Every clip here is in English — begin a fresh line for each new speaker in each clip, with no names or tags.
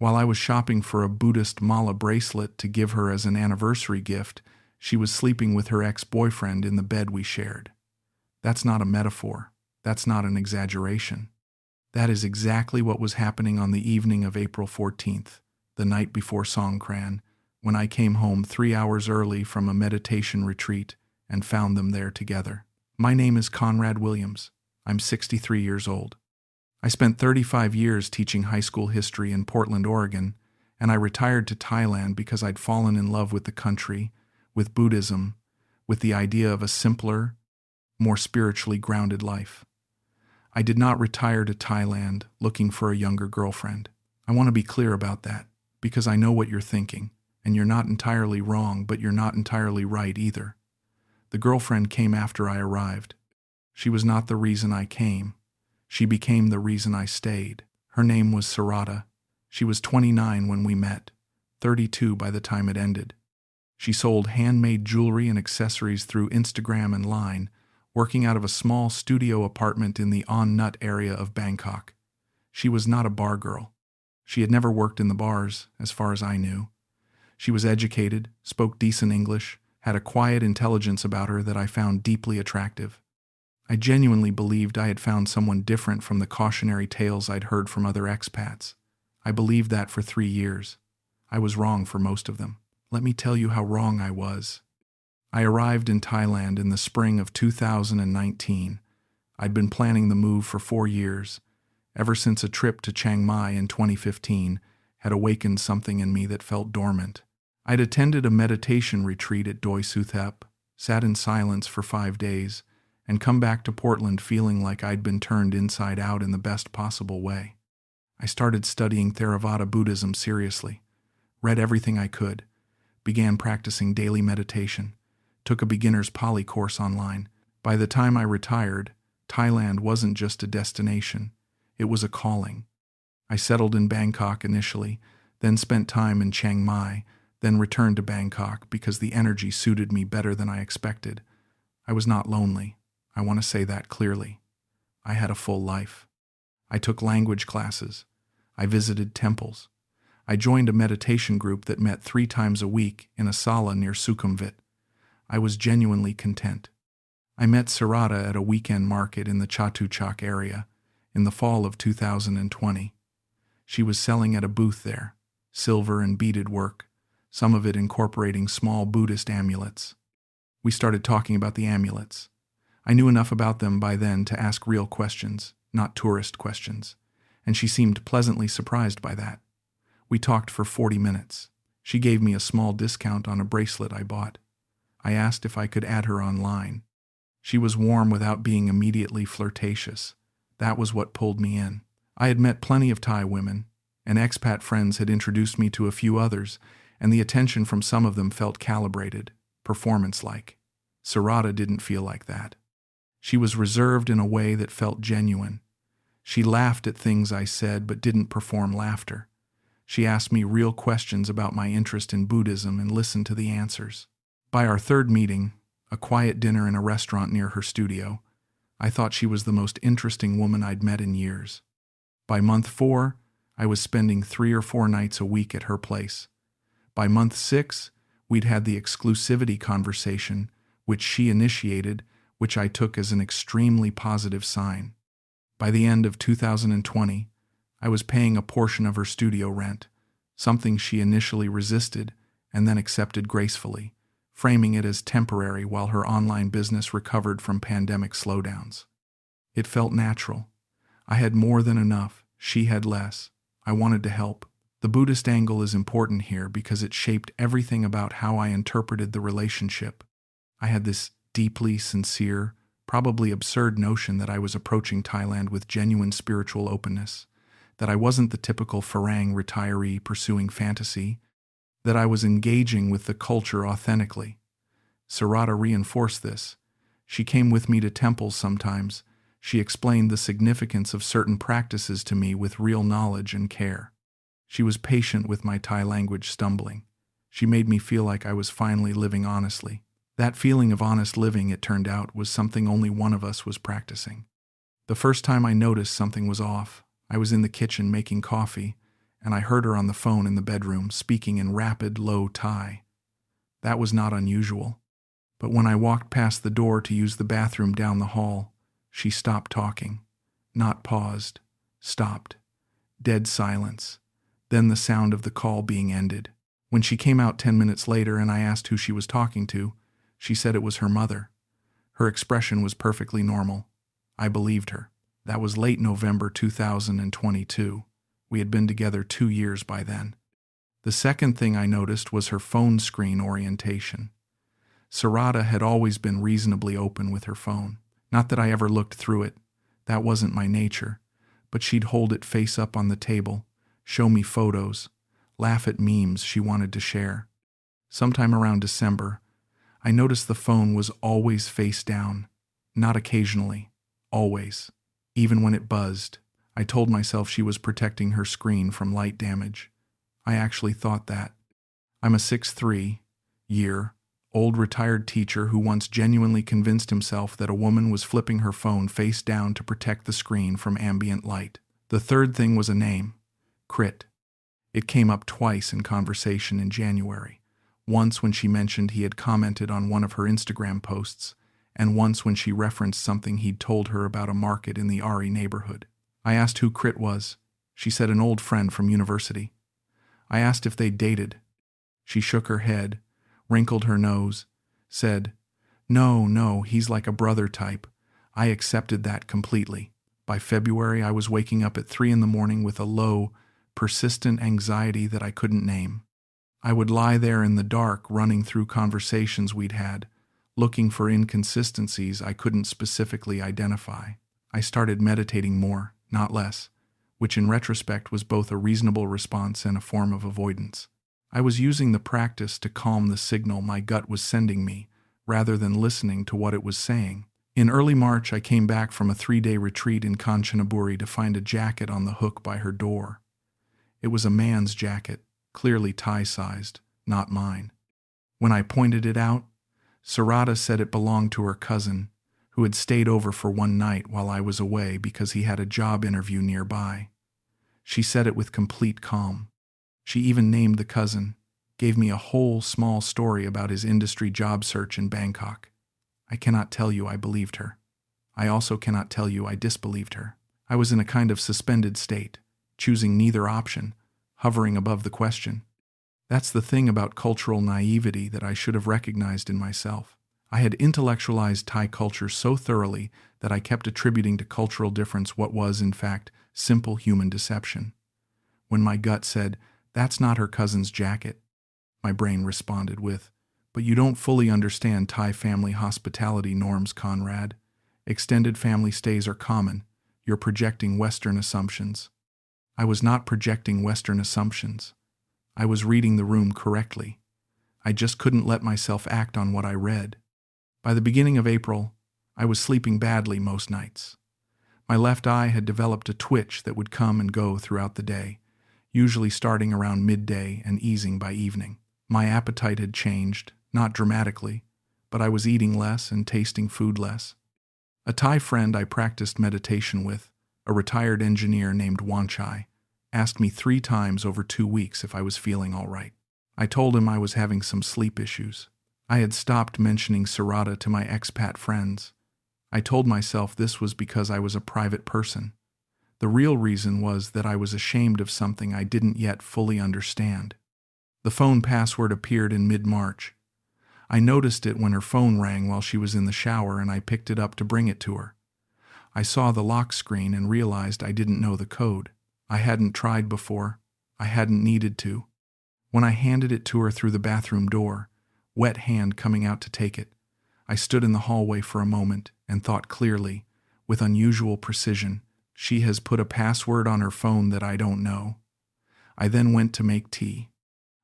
While I was shopping for a Buddhist mala bracelet to give her as an anniversary gift, she was sleeping with her ex-boyfriend in the bed we shared. That's not a metaphor. That's not an exaggeration. That is exactly what was happening on the evening of April 14th, the night before Songkran, when I came home 3 hours early from a meditation retreat and found them there together. My name is Conrad Williams. I'm 63 years old. I spent 35 years teaching high school history in Portland, Oregon, and I retired to Thailand because I'd fallen in love with the country, with Buddhism, with the idea of a simpler, more spiritually grounded life. I did not retire to Thailand looking for a younger girlfriend. I want to be clear about that, because I know what you're thinking, and you're not entirely wrong, but you're not entirely right either. The girlfriend came after I arrived. She was not the reason I came. She became the reason I stayed. Her name was Sirada. She was 29 when we met, 32 by the time it ended. She sold handmade jewelry and accessories through Instagram and Line, working out of a small studio apartment in the On Nut area of Bangkok. She was not a bar girl. She had never worked in the bars, as far as I knew. She was educated, spoke decent English, had a quiet intelligence about her that I found deeply attractive. I genuinely believed I had found someone different from the cautionary tales I'd heard from other expats. I believed that for 3 years. I was wrong for most of them. Let me tell you how wrong I was. I arrived in Thailand in the spring of 2019. I'd been planning the move for 4 years, ever since a trip to Chiang Mai in 2015 had awakened something in me that felt dormant. I'd attended a meditation retreat at Doi Suthep, sat in silence for 5 days, and come back to Portland feeling like I'd been turned inside out in the best possible way. I started studying Theravada Buddhism seriously, read everything I could, began practicing daily meditation, took a beginner's Pali course online. By the time I retired, Thailand wasn't just a destination, it was a calling. I settled in Bangkok initially, then spent time in Chiang Mai, then returned to Bangkok because the energy suited me better than I expected. I was not lonely. I want to say that clearly. I had a full life. I took language classes. I visited temples. I joined a meditation group that met 3 times a week in a sala near Sukhumvit. I was genuinely content. I met Sirada at a weekend market in the Chatuchak area in the fall of 2020. She was selling at a booth there, silver and beaded work, some of it incorporating small Buddhist amulets. We started talking about the amulets. I knew enough about them by then to ask real questions, not tourist questions, and she seemed pleasantly surprised by that. We talked for 40 minutes. She gave me a small discount on a bracelet I bought. I asked if I could add her online. She was warm without being immediately flirtatious. That was what pulled me in. I had met plenty of Thai women, and expat friends had introduced me to a few others, and the attention from some of them felt calibrated, performance-like. Sirada didn't feel like that. She was reserved in a way that felt genuine. She laughed at things I said but didn't perform laughter. She asked me real questions about my interest in Buddhism and listened to the answers. By our 3rd meeting, a quiet dinner in a restaurant near her studio, I thought she was the most interesting woman I'd met in years. By month 4, I was spending 3 or 4 nights a week at her place. By month 6, we'd had the exclusivity conversation, which she initiated, which I took as an extremely positive sign. By the end of 2020, I was paying a portion of her studio rent, something she initially resisted and then accepted gracefully, framing it as temporary while her online business recovered from pandemic slowdowns. It felt natural. I had more than enough, she had less. I wanted to help. The Buddhist angle is important here because it shaped everything about how I interpreted the relationship. I had this deeply sincere, probably absurd notion that I was approaching Thailand with genuine spiritual openness, that I wasn't the typical Farang retiree pursuing fantasy, that I was engaging with the culture authentically. Sirada reinforced this. She came with me to temples sometimes. She explained the significance of certain practices to me with real knowledge and care. She was patient with my Thai language stumbling. She made me feel like I was finally living honestly. That feeling of honest living, it turned out, was something only one of us was practicing. The first time I noticed something was off, I was in the kitchen making coffee, and I heard her on the phone in the bedroom, speaking in rapid, low Thai. That was not unusual. But when I walked past the door to use the bathroom down the hall, she stopped talking. Not paused. Stopped. Dead silence. Then the sound of the call being ended. When she came out 10 minutes later and I asked who she was talking to, she said it was her mother. Her expression was perfectly normal. I believed her. That was late November 2022. We had been together 2 years by then. The second thing I noticed was her phone screen orientation. Sirada had always been reasonably open with her phone. Not that I ever looked through it. That wasn't my nature. But she'd hold it face up on the table, show me photos, laugh at memes she wanted to share. Sometime around December, I noticed the phone was always face down. Not occasionally. Always. Even when it buzzed. I told myself she was protecting her screen from light damage. I actually thought that. I'm a 6'3" retired teacher who once genuinely convinced himself that a woman was flipping her phone face down to protect the screen from ambient light. The third thing was a name. Krit. It came up twice in conversation in January. Once when she mentioned he had commented on one of her Instagram posts, and once when she referenced something he'd told her about a market in the Ari neighborhood. I asked who Krit was. She said an old friend from university. I asked if they dated. She shook her head, wrinkled her nose, said, No, he's like a brother type. I accepted that completely. By February, I was waking up at 3 a.m. with a low, persistent anxiety that I couldn't name. I would lie there in the dark running through conversations we'd had, looking for inconsistencies I couldn't specifically identify. I started meditating more, not less, which in retrospect was both a reasonable response and a form of avoidance. I was using the practice to calm the signal my gut was sending me, rather than listening to what it was saying. In early March, I came back from a 3-day retreat in Kanchanaburi to find a jacket on the hook by her door. It was a man's jacket, clearly Thai-sized, not mine. When I pointed it out, Sirada said it belonged to her cousin, who had stayed over for one night while I was away because he had a job interview nearby. She said it with complete calm. She even named the cousin, gave me a whole small story about his industry job search in Bangkok. I cannot tell you I believed her. I also cannot tell you I disbelieved her. I was in a kind of suspended state, choosing neither option, hovering above the question. That's the thing about cultural naivety that I should have recognized in myself. I had intellectualized Thai culture so thoroughly that I kept attributing to cultural difference what was, in fact, simple human deception. When my gut said, "That's not her cousin's jacket," my brain responded with, "But you don't fully understand Thai family hospitality norms, Conrad. Extended family stays are common. You're projecting Western assumptions." I was not projecting Western assumptions. I was reading the room correctly. I just couldn't let myself act on what I read. By the beginning of April, I was sleeping badly most nights. My left eye had developed a twitch that would come and go throughout the day, usually starting around midday and easing by evening. My appetite had changed, not dramatically, but I was eating less and tasting food less. A Thai friend I practiced meditation with, a retired engineer named Wanchai, asked me 3 times over 2 weeks if I was feeling all right. I told him I was having some sleep issues. I had stopped mentioning Sirada to my expat friends. I told myself this was because I was a private person. The real reason was that I was ashamed of something I didn't yet fully understand. The phone password appeared in mid-March. I noticed it when her phone rang while she was in the shower and I picked it up to bring it to her. I saw the lock screen and realized I didn't know the code. I hadn't tried before. I hadn't needed to. When I handed it to her through the bathroom door, wet hand coming out to take it, I stood in the hallway for a moment and thought clearly, with unusual precision, she has put a password on her phone that I don't know. I then went to make tea.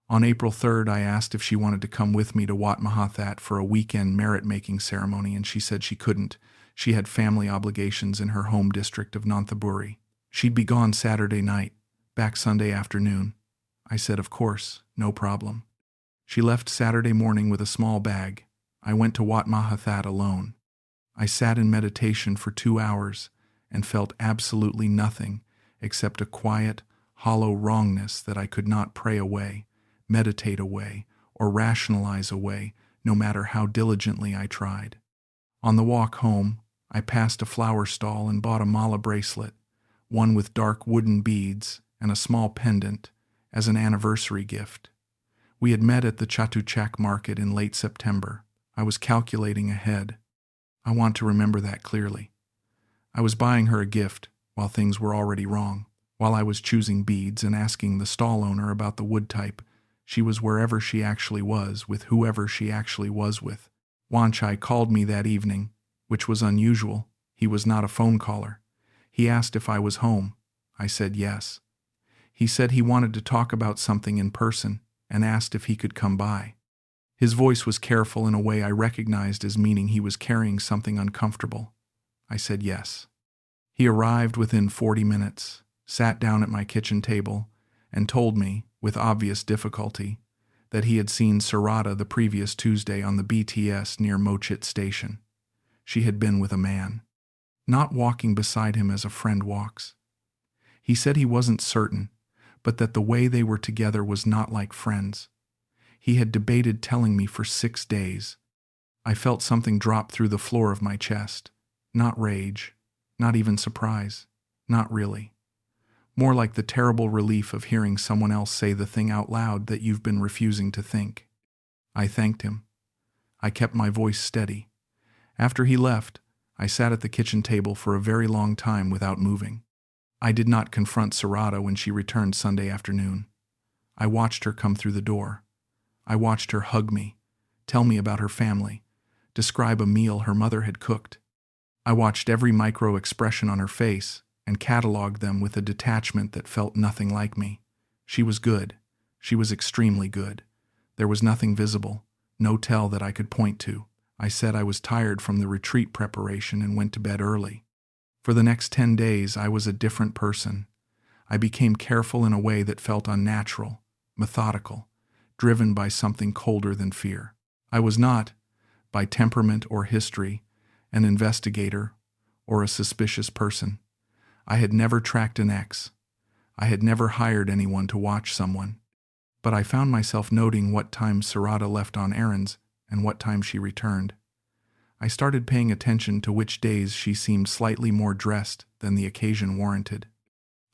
On April 3rd, I asked if she wanted to come with me to Wat Mahathat for a weekend merit-making ceremony, and she said she couldn't. She had family obligations in her home district of Nonthaburi. She'd be gone Saturday night, back Sunday afternoon. I said, of course, no problem. She left Saturday morning with a small bag. I went to Wat Mahathat alone. I sat in meditation for 2 hours and felt absolutely nothing except a quiet, hollow wrongness that I could not pray away, meditate away, or rationalize away, no matter how diligently I tried. On the walk home, I passed a flower stall and bought a mala bracelet, one with dark wooden beads and a small pendant, as an anniversary gift. We had met at the Chatuchak market in late September. I was calculating ahead. I want to remember that clearly. I was buying her a gift while things were already wrong. While I was choosing beads and asking the stall owner about the wood type, she was wherever she actually was, with whoever she actually was with. Wanchai called me that evening, which was unusual. He was not a phone caller. He asked if I was home. I said yes. He said he wanted to talk about something in person and asked if he could come by. His voice was careful in a way I recognized as meaning he was carrying something uncomfortable. I said yes. He arrived within 40 minutes, sat down at my kitchen table, and told me, with obvious difficulty, that he had seen Sirada the previous Tuesday on the BTS near Mochit station. She had been with a man, not walking beside him as a friend walks. He said he wasn't certain, but that the way they were together was not like friends. He had debated telling me for 6 days. I felt something drop through the floor of my chest. Not rage, not even surprise, not really. More like the terrible relief of hearing someone else say the thing out loud that you've been refusing to think. I thanked him. I kept my voice steady. After he left, I sat at the kitchen table for a very long time without moving. I did not confront Sirada when she returned Sunday afternoon. I watched her come through the door. I watched her hug me, tell me about her family, describe a meal her mother had cooked. I watched every micro-expression on her face and cataloged them with a detachment that felt nothing like me. She was good. She was extremely good. There was nothing visible, no tell that I could point to. I said I was tired from the retreat preparation and went to bed early. For the next 10 days, I was a different person. I became careful in a way that felt unnatural, methodical, driven by something colder than fear. I was not, by temperament or history, an investigator or a suspicious person. I had never tracked an ex. I had never hired anyone to watch someone. But I found myself noting what time Sirada left on errands and what time she returned. I started paying attention to which days she seemed slightly more dressed than the occasion warranted.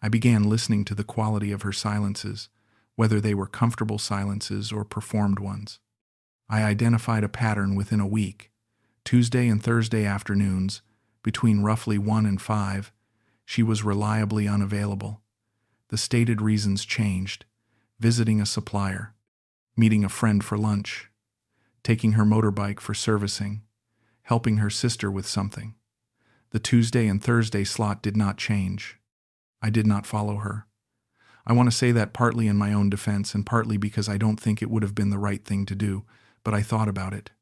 I began listening to the quality of her silences, whether they were comfortable silences or performed ones. I identified a pattern within a week. Tuesday and Thursday afternoons, between roughly 1 and 5, she was reliably unavailable. The stated reasons changed: visiting a supplier, meeting a friend for lunch, taking her motorbike for servicing, helping her sister with something. The Tuesday and Thursday slot did not change. I did not follow her. I want to say that partly in my own defense and partly because I don't think it would have been the right thing to do, but I thought about it.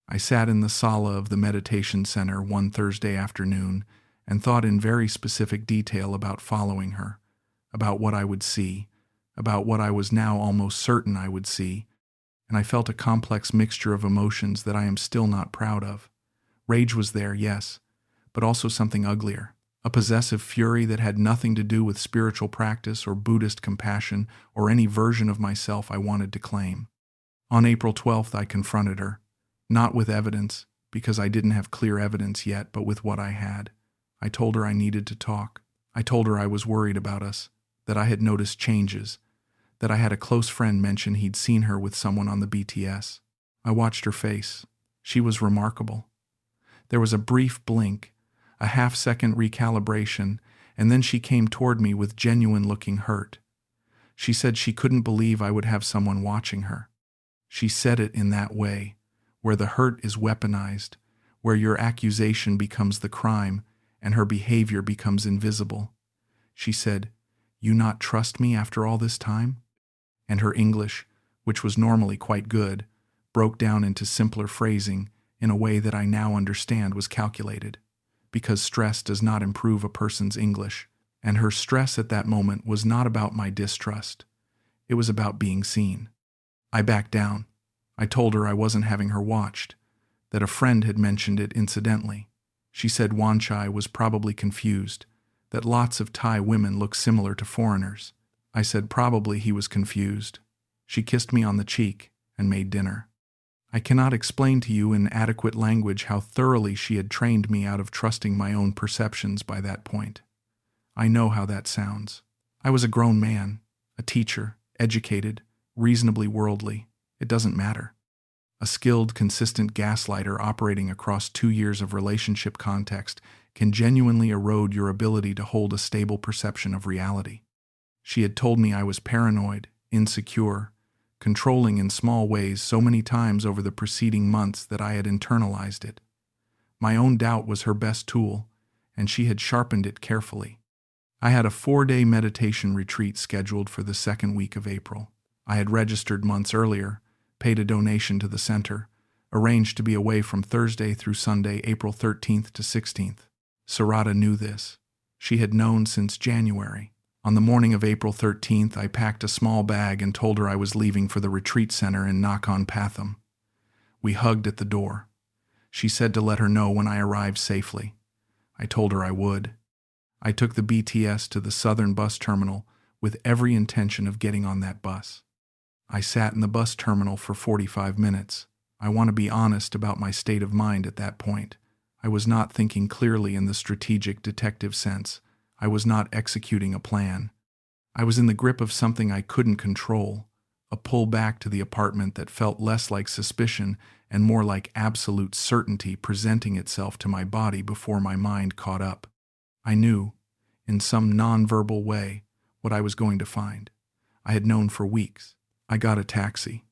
I sat in the sala of the meditation center one Thursday afternoon and thought in very specific detail about following her, about what I would see, about what I was now almost certain I would see, and I felt a complex mixture of emotions that I am still not proud of. Rage was there, yes, but also something uglier, a possessive fury that had nothing to do with spiritual practice or Buddhist compassion or any version of myself I wanted to claim. On April 12th, I confronted her, not with evidence, because I didn't have clear evidence yet, but with what I had. I told her I needed to talk. I told her I was worried about us, that I had noticed changes, that I had a close friend mention he'd seen her with someone on the BTS. I watched her face. She was remarkable. There was a brief blink, a half-second recalibration, and then she came toward me with genuine-looking hurt. She said she couldn't believe I would have someone watching her. She said it in that way, where the hurt is weaponized, where your accusation becomes the crime and her behavior becomes invisible. She said, "You not trust me after all this time?" And her English, which was normally quite good, broke down into simpler phrasing in a way that I now understand was calculated, because stress does not improve a person's English, and her stress at that moment was not about my distrust. It was about being seen. I backed down. I told her I wasn't having her watched, that a friend had mentioned it incidentally. She said Wanchai was probably confused, that lots of Thai women look similar to foreigners. I said probably he was confused. She kissed me on the cheek and made dinner. I cannot explain to you in adequate language how thoroughly she had trained me out of trusting my own perceptions by that point. I know how that sounds. I was a grown man, a teacher, educated, reasonably worldly. It doesn't matter. A skilled, consistent gaslighter operating across 2 years of relationship context can genuinely erode your ability to hold a stable perception of reality. She had told me I was paranoid, insecure, controlling in small ways so many times over the preceding months that I had internalized it. My own doubt was her best tool, and she had sharpened it carefully. I had a 4-day meditation retreat scheduled for the second week of April. I had registered months earlier, paid a donation to the center, arranged to be away from Thursday through Sunday, April 13th to 16th. Sirada knew this. She had known since January. On the morning of April 13th, I packed a small bag and told her I was leaving for the retreat center in Nakhon Pathom. We hugged at the door. She said to let her know when I arrived safely. I told her I would. I took the BTS to the southern bus terminal with every intention of getting on that bus. I sat in the bus terminal for 45 minutes. I want to be honest about my state of mind at that point. I was not thinking clearly in the strategic detective sense. I was not executing a plan. I was in the grip of something I couldn't control, a pull back to the apartment that felt less like suspicion and more like absolute certainty presenting itself to my body before my mind caught up. I knew, in some non-verbal way, what I was going to find. I had known for weeks. I got a taxi.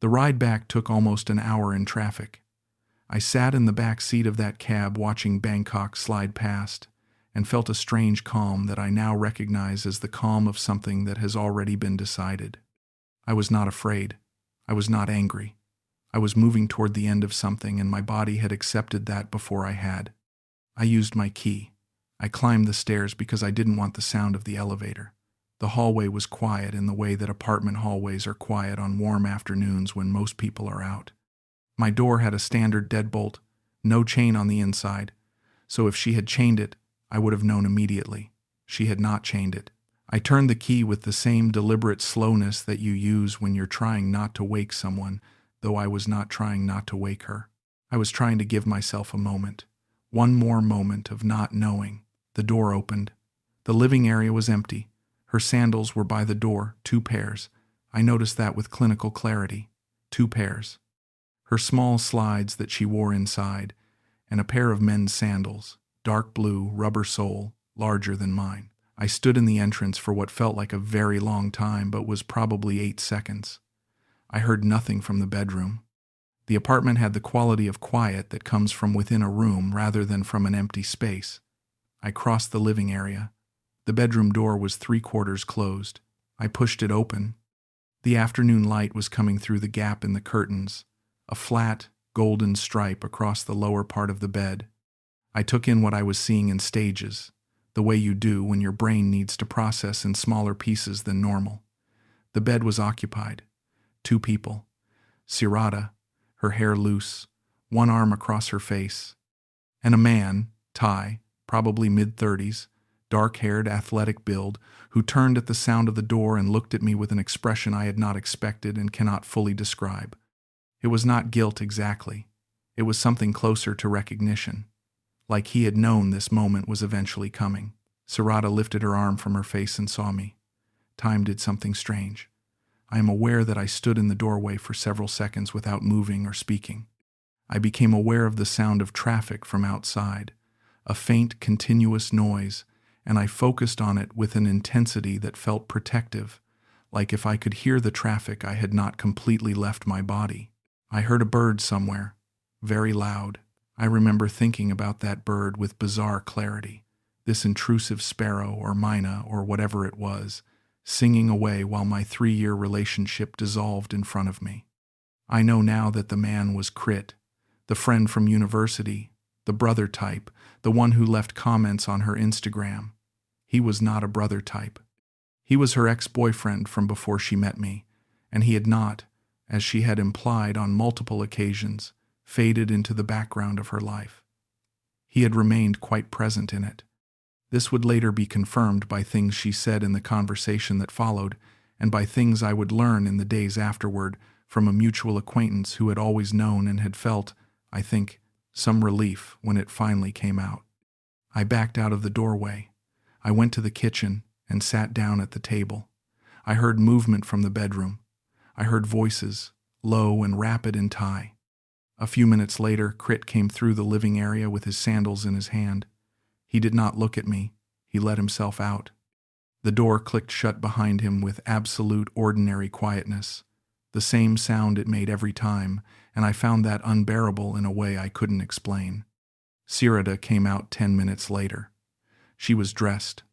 The ride back took almost an hour in traffic. I sat in the back seat of that cab watching Bangkok slide past and felt a strange calm that I now recognize as the calm of something that has already been decided. I was not afraid. I was not angry. I was moving toward the end of something, and my body had accepted that before I had. I used my key. I climbed the stairs because I didn't want the sound of the elevator. The hallway was quiet in the way that apartment hallways are quiet on warm afternoons when most people are out. My door had a standard deadbolt, no chain on the inside, so if she had chained it, I would have known immediately. She had not chained it. I turned the key with the same deliberate slowness that you use when you're trying not to wake someone, though I was not trying not to wake her. I was trying to give myself a moment. One more moment of not knowing. The door opened. The living area was empty. Her sandals were by the door, 2 pairs. I noticed that with clinical clarity. 2 pairs. Her small slides that she wore inside, and a pair of men's sandals, dark blue, rubber sole, larger than mine. I stood in the entrance for what felt like a very long time, but was probably 8 seconds. I heard nothing from the bedroom. The apartment had the quality of quiet that comes from within a room rather than from an empty space. I crossed the living area. The bedroom door was 3/4 closed. I pushed it open. The afternoon light was coming through the gap in the curtains, a flat, golden stripe across the lower part of the bed. I took in what I was seeing in stages, the way you do when your brain needs to process in smaller pieces than normal. The bed was occupied. 2 people. Sirada, her hair loose, one arm across her face, and a man, Thai, probably mid-30s, dark-haired, athletic build, who turned at the sound of the door and looked at me with an expression I had not expected and cannot fully describe. It was not guilt exactly. It was something closer to recognition. Like he had known this moment was eventually coming. Sirada lifted her arm from her face and saw me. Time did something strange. I am aware that I stood in the doorway for several seconds without moving or speaking. I became aware of the sound of traffic from outside, a faint, continuous noise, and I focused on it with an intensity that felt protective, like if I could hear the traffic I had not completely left my body. I heard a bird somewhere, very loud. I remember thinking about that bird with bizarre clarity, this intrusive sparrow or myna or whatever it was, singing away while my 3-year relationship dissolved in front of me. I know now that the man was Krit, the friend from university, the brother type, the one who left comments on her Instagram. He was not a brother type. He was her ex-boyfriend from before she met me, and he had not, as she had implied on multiple occasions, faded into the background of her life. He had remained quite present in it. This would later be confirmed by things she said in the conversation that followed, and by things I would learn in the days afterward from a mutual acquaintance who had always known and had felt, I think, some relief when it finally came out. I backed out of the doorway. I went to the kitchen and sat down at the table. I heard movement from the bedroom. I heard voices, low and rapid in Thai. A few minutes later, Krit came through the living area with his sandals in his hand. He did not look at me. He let himself out. The door clicked shut behind him with absolute ordinary quietness, the same sound it made every time, and I found that unbearable in a way I couldn't explain. Sirada came out 10 minutes later. She was dressed.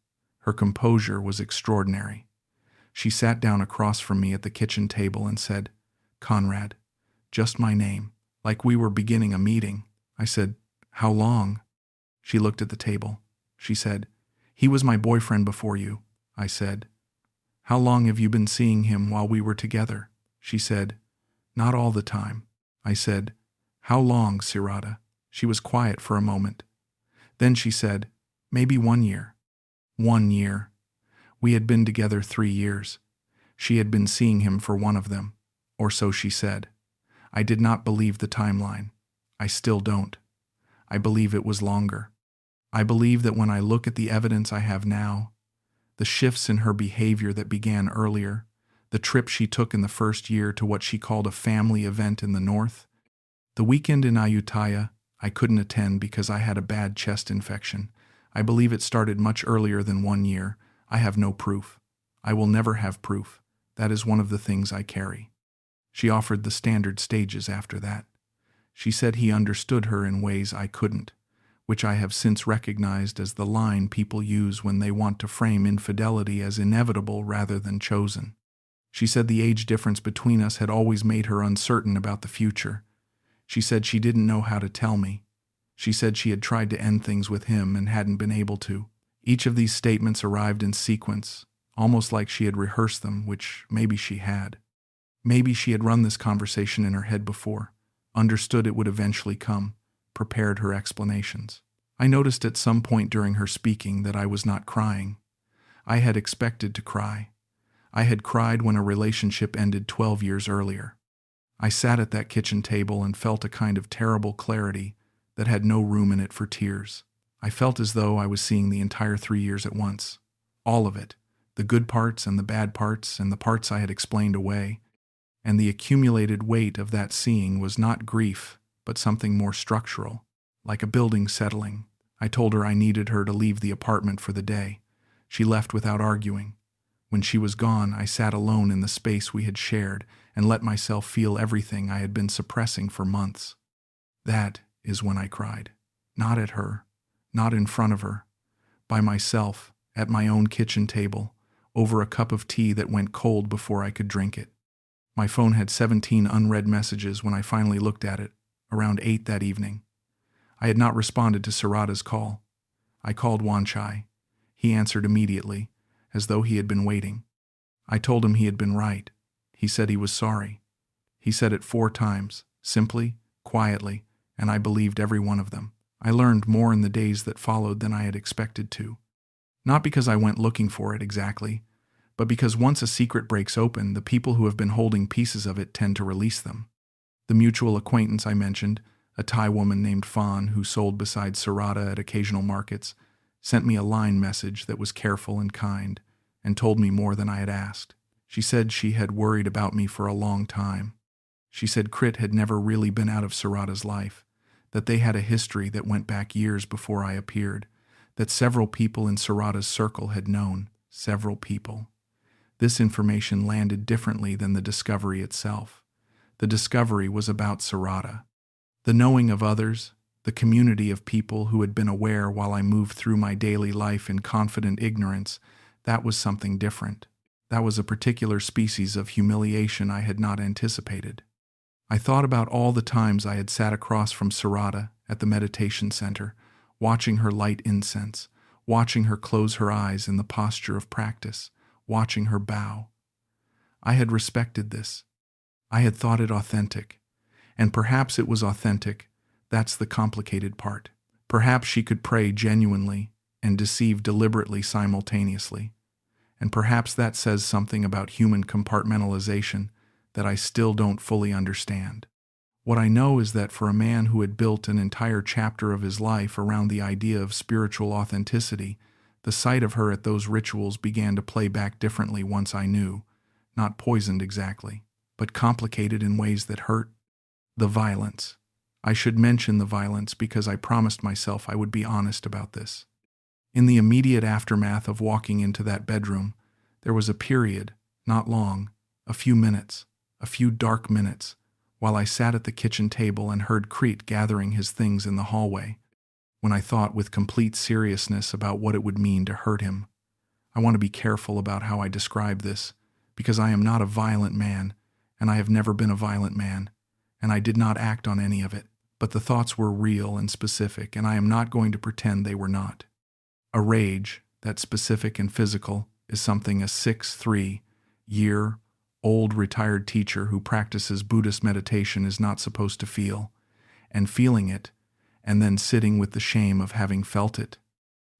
Her composure was extraordinary. She sat down across from me at the kitchen table and said, "Conrad," just my name, like we were beginning a meeting. I said, "How long?" She looked at the table. She said, "He was my boyfriend before you." I said, "How long have you been seeing him while we were together?" She said, "Not all the time." I said, "How long, Sirada?" She was quiet for a moment. Then she said, "Maybe 1 year." 1 year. We had been together 3 years. She had been seeing him for one of them, or so she said. I did not believe the timeline. I still don't. I believe it was longer. I believe that when I look at the evidence I have now, the shifts in her behavior that began earlier, the trip she took in the first year to what she called a family event in the north, the weekend in Ayutthaya I couldn't attend because I had a bad chest infection. I believe it started much earlier than 1 year. I have no proof. I will never have proof. That is one of the things I carry. She offered the standard stages after that. She said he understood her in ways I couldn't, which I have since recognized as the line people use when they want to frame infidelity as inevitable rather than chosen. She said the age difference between us had always made her uncertain about the future. She said she didn't know how to tell me. She said she had tried to end things with him and hadn't been able to. Each of these statements arrived in sequence, almost like she had rehearsed them, which maybe she had. Maybe she had run this conversation in her head before, understood it would eventually come, prepared her explanations. I noticed at some point during her speaking that I was not crying. I had expected to cry. I had cried when a relationship ended 12 years earlier. I sat at that kitchen table and felt a kind of terrible clarity that had no room in it for tears. I felt as though I was seeing the entire 3 years at once. All of it, the good parts and the bad parts and the parts I had explained away. And the accumulated weight of that seeing was not grief, but something more structural, like a building settling. I told her I needed her to leave the apartment for the day. She left without arguing. When she was gone, I sat alone in the space we had shared and let myself feel everything I had been suppressing for months. That is when I cried. Not at her, not in front of her, by myself, at my own kitchen table, over a cup of tea that went cold before I could drink it. My phone had 17 unread messages when I finally looked at it, around 8 that evening. I had not responded to Sirada's call. I called Wanchai. He answered immediately, as though he had been waiting. I told him he had been right. He said he was sorry. He said it 4 times, simply, quietly, and I believed every one of them. I learned more in the days that followed than I had expected to. Not because I went looking for it exactly, but because once a secret breaks open, the people who have been holding pieces of it tend to release them. The mutual acquaintance I mentioned, a Thai woman named Fawn who sold beside Sirada at occasional markets, sent me a line message that was careful and kind, and told me more than I had asked. She said she had worried about me for a long time. She said Krit had never really been out of Sirada's life, that they had a history that went back years before I appeared, that several people in Sirada's circle had known, several people. This information landed differently than the discovery itself. The discovery was about Sirada. The knowing of others, the community of people who had been aware while I moved through my daily life in confident ignorance, that was something different. That was a particular species of humiliation I had not anticipated. I thought about all the times I had sat across from Sirada at the meditation center, watching her light incense, watching her close her eyes in the posture of practice, watching her bow. I had respected this. I had thought it authentic. And perhaps it was authentic. That's the complicated part. Perhaps she could pray genuinely and deceive deliberately simultaneously. And perhaps that says something about human compartmentalization that I still don't fully understand. What I know is that for a man who had built an entire chapter of his life around the idea of spiritual authenticity, the sight of her at those rituals began to play back differently once I knew, not poisoned exactly, but complicated in ways that hurt. The violence. I should mention the violence because I promised myself I would be honest about this. In the immediate aftermath of walking into that bedroom, there was a period, not long, a few minutes, a few dark minutes, while I sat at the kitchen table and heard Krit gathering his things in the hallway, when I thought with complete seriousness about what it would mean to hurt him. I want to be careful about how I describe this, because I am not a violent man, and I have never been a violent man, and I did not act on any of it, but the thoughts were real and specific, and I am not going to pretend they were not. A rage, that specific and physical, is something a 6-3-year-old retired teacher who practices Buddhist meditation is not supposed to feel, and feeling it, and then sitting with the shame of having felt it,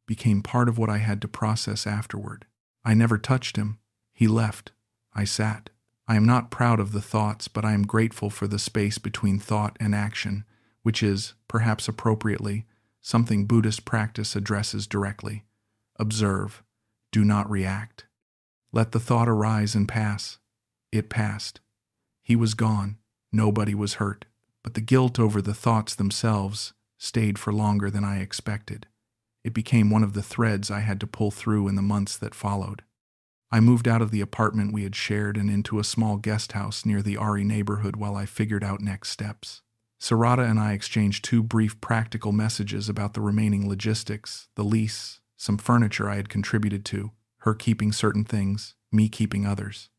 became part of what I had to process afterward. I never touched him. He left. I sat. I am not proud of the thoughts, but I am grateful for the space between thought and action, which is, perhaps appropriately, something Buddhist practice addresses directly. Observe. Do not react. Let the thought arise and pass. It passed. He was gone. Nobody was hurt. But the guilt over the thoughts themselves stayed for longer than I expected. It became one of the threads I had to pull through in the months that followed. I moved out of the apartment we had shared and into a small guest house near the Ari neighborhood while I figured out next steps. Sirada and I exchanged 2 brief practical messages about the remaining logistics, the lease, some furniture I had contributed to, her keeping certain things, me keeping others.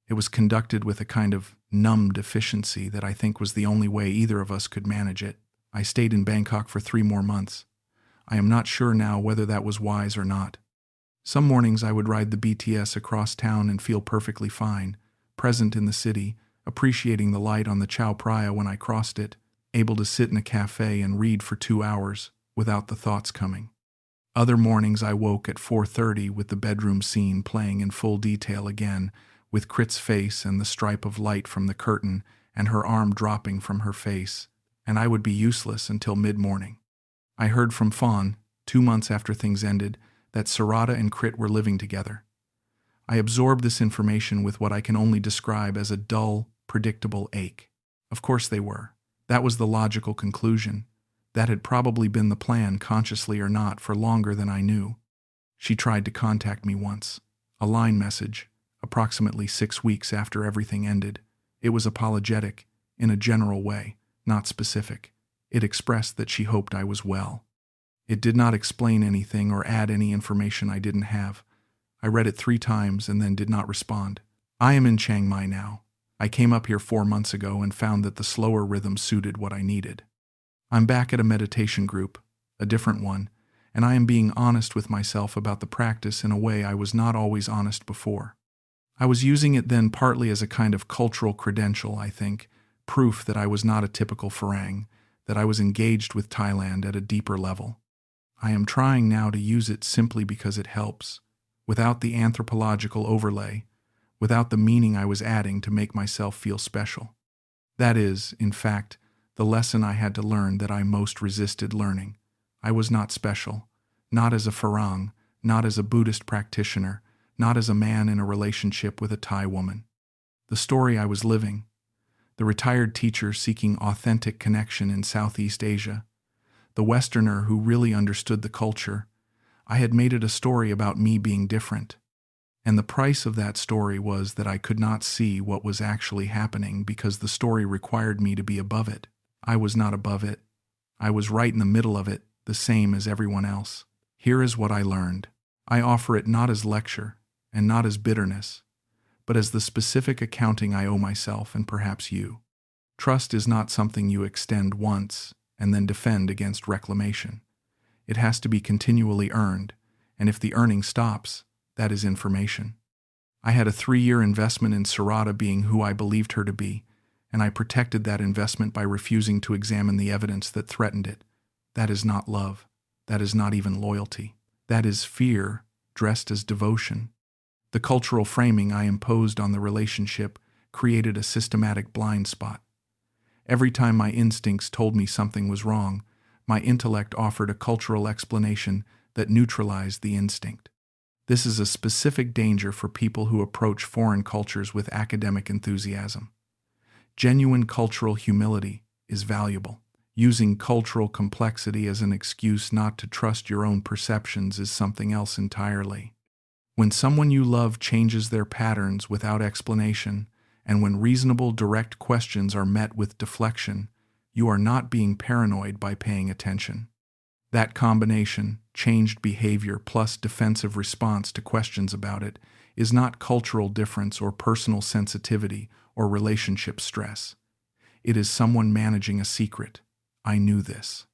It was conducted with a kind of numbed efficiency that I think was the only way either of us could manage it. I stayed in Bangkok for 3 more months. I am not sure now whether that was wise or not. Some mornings I would ride the BTS across town and feel perfectly fine, present in the city, appreciating the light on the Chao Phraya when I crossed it, able to sit in a cafe and read for 2 hours without the thoughts coming. Other mornings I woke at 4:30 with the bedroom scene playing in full detail again, with Krit's face and the stripe of light from the curtain and her arm dropping from her face, and I would be useless until mid-morning. I heard from Fawn, 2 months after things ended, that Sirada and Krit were living together. I absorbed this information with what I can only describe as a dull, predictable ache. Of course they were. That was the logical conclusion. That had probably been the plan, consciously or not, for longer than I knew. She tried to contact me once. A line message, approximately 6 weeks after everything ended. It was apologetic, in a general way, not specific. It expressed that she hoped I was well. It did not explain anything or add any information I didn't have. I read it 3 times and then did not respond. I am in Chiang Mai now. I came up here 4 months ago and found that the slower rhythm suited what I needed. I'm back at a meditation group, a different one, and I am being honest with myself about the practice in a way I was not always honest before. I was using it then partly as a kind of cultural credential, I think, proof that I was not a typical Farang, that I was engaged with Thailand at a deeper level. I am trying now to use it simply because it helps, without the anthropological overlay, without the meaning I was adding to make myself feel special. That is, in fact, the lesson I had to learn that I most resisted learning. I was not special, not as a Farang, not as a Buddhist practitioner, not as a man in a relationship with a Thai woman. The story I was living, the retired teacher seeking authentic connection in Southeast Asia, the Westerner who really understood the culture, I had made it a story about me being different. And the price of that story was that I could not see what was actually happening because the story required me to be above it. I was not above it. I was right in the middle of it, the same as everyone else. Here is what I learned. I offer it not as lecture and not as bitterness, but as the specific accounting I owe myself and perhaps you. Trust is not something you extend once and then defend against reclamation. It has to be continually earned, and if the earning stops, that is information. I had a 3-year investment in Sirada being who I believed her to be, and I protected that investment by refusing to examine the evidence that threatened it. That is not love. That is not even loyalty. That is fear dressed as devotion. The cultural framing I imposed on the relationship created a systematic blind spot. Every time my instincts told me something was wrong, my intellect offered a cultural explanation that neutralized the instinct. This is a specific danger for people who approach foreign cultures with academic enthusiasm. Genuine cultural humility is valuable. Using cultural complexity as an excuse not to trust your own perceptions is something else entirely. When someone you love changes their patterns without explanation, and when reasonable, direct questions are met with deflection, you are not being paranoid by paying attention. That combination, changed behavior plus defensive response to questions about it, is not cultural difference or personal sensitivity or relationship stress. It is someone managing a secret. I knew this.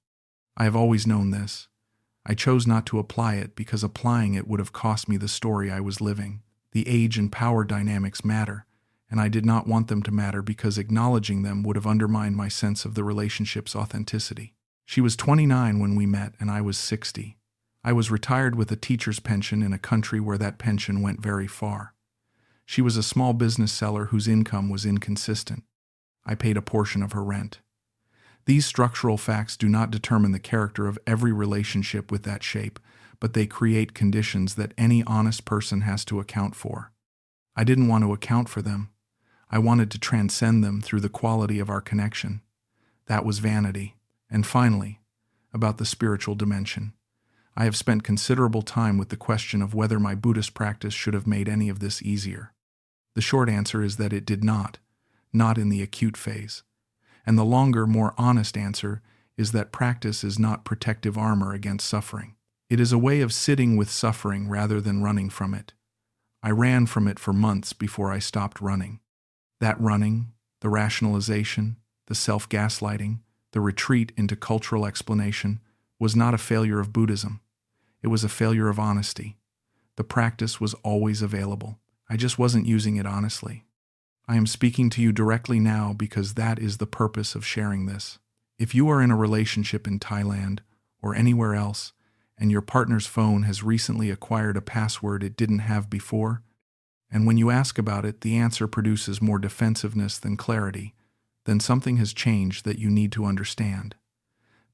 I have always known this. I chose not to apply it because applying it would have cost me the story I was living. The age and power dynamics matter, and I did not want them to matter because acknowledging them would have undermined my sense of the relationship's authenticity. She was 29 when we met, and I was 60. I was retired with a teacher's pension in a country where that pension went very far. She was a small business seller whose income was inconsistent. I paid a portion of her rent. These structural facts do not determine the character of every relationship with that shape, but they create conditions that any honest person has to account for. I didn't want to account for them. I wanted to transcend them through the quality of our connection. That was vanity. And finally, about the spiritual dimension. I have spent considerable time with the question of whether my Buddhist practice should have made any of this easier. The short answer is that it did not in the acute phase. And the longer, more honest answer is that practice is not protective armor against suffering. It is a way of sitting with suffering rather than running from it. I ran from it for months before I stopped running. That running, the rationalization, the self-gaslighting, the retreat into cultural explanation, was not a failure of Buddhism. It was a failure of honesty. The practice was always available. I just wasn't using it honestly. I am speaking to you directly now because that is the purpose of sharing this. If you are in a relationship in Thailand or anywhere else, and your partner's phone has recently acquired a password it didn't have before, and when you ask about it, the answer produces more defensiveness than clarity, then something has changed that you need to understand.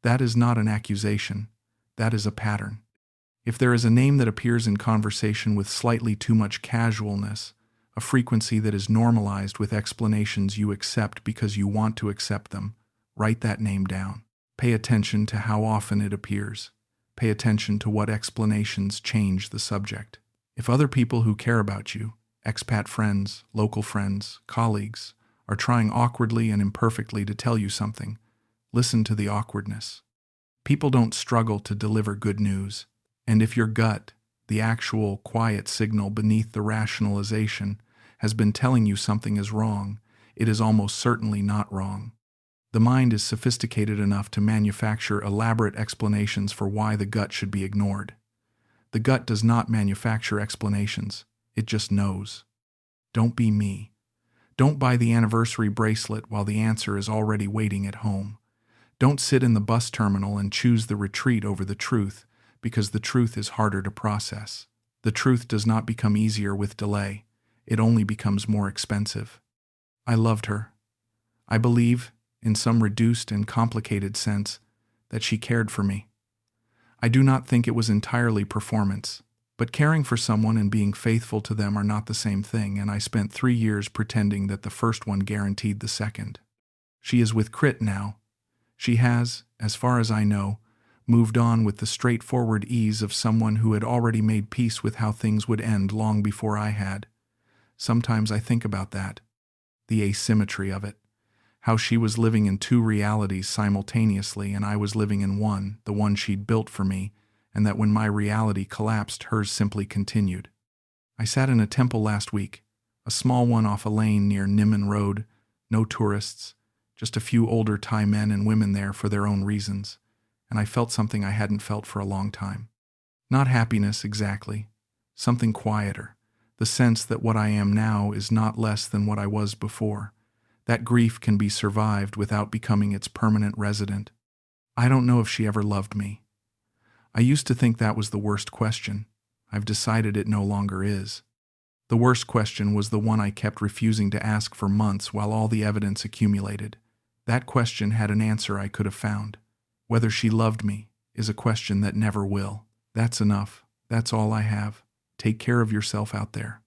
That is not an accusation. That is a pattern. If there is a name that appears in conversation with slightly too much casualness, a frequency that is normalized with explanations you accept because you want to accept them, write that name down. Pay attention to how often it appears. Pay attention to what explanations change the subject. If other people who care about you, expat friends, local friends, colleagues, are trying awkwardly and imperfectly to tell you something, listen to the awkwardness. People don't struggle to deliver good news, and if your gut, the actual quiet signal beneath the rationalization, has been telling you something is wrong, it is almost certainly not wrong. The mind is sophisticated enough to manufacture elaborate explanations for why the gut should be ignored. The gut does not manufacture explanations, it just knows. Don't be me. Don't buy the anniversary bracelet while the answer is already waiting at home. Don't sit in the bus terminal and choose the retreat over the truth, because the truth is harder to process. The truth does not become easier with delay. It only becomes more expensive. I loved her. I believe, in some reduced and complicated sense, that she cared for me. I do not think it was entirely performance, but caring for someone and being faithful to them are not the same thing, and I spent 3 years pretending that the first one guaranteed the second. She is with Krit now. She has, as far as I know, moved on with the straightforward ease of someone who had already made peace with how things would end long before I had. Sometimes I think about that, the asymmetry of it, how she was living in 2 realities simultaneously and I was living in one, the one she'd built for me, and that when my reality collapsed, hers simply continued. I sat in a temple last week, a small one off a lane near Niman Road, no tourists, just a few older Thai men and women there for their own reasons, and I felt something I hadn't felt for a long time. Not happiness exactly, something quieter, the sense that what I am now is not less than what I was before. That grief can be survived without becoming its permanent resident. I don't know if she ever loved me. I used to think that was the worst question. I've decided it no longer is. The worst question was the one I kept refusing to ask for months while all the evidence accumulated. That question had an answer I could have found. Whether she loved me is a question that never will. That's enough. That's all I have. Take care of yourself out there.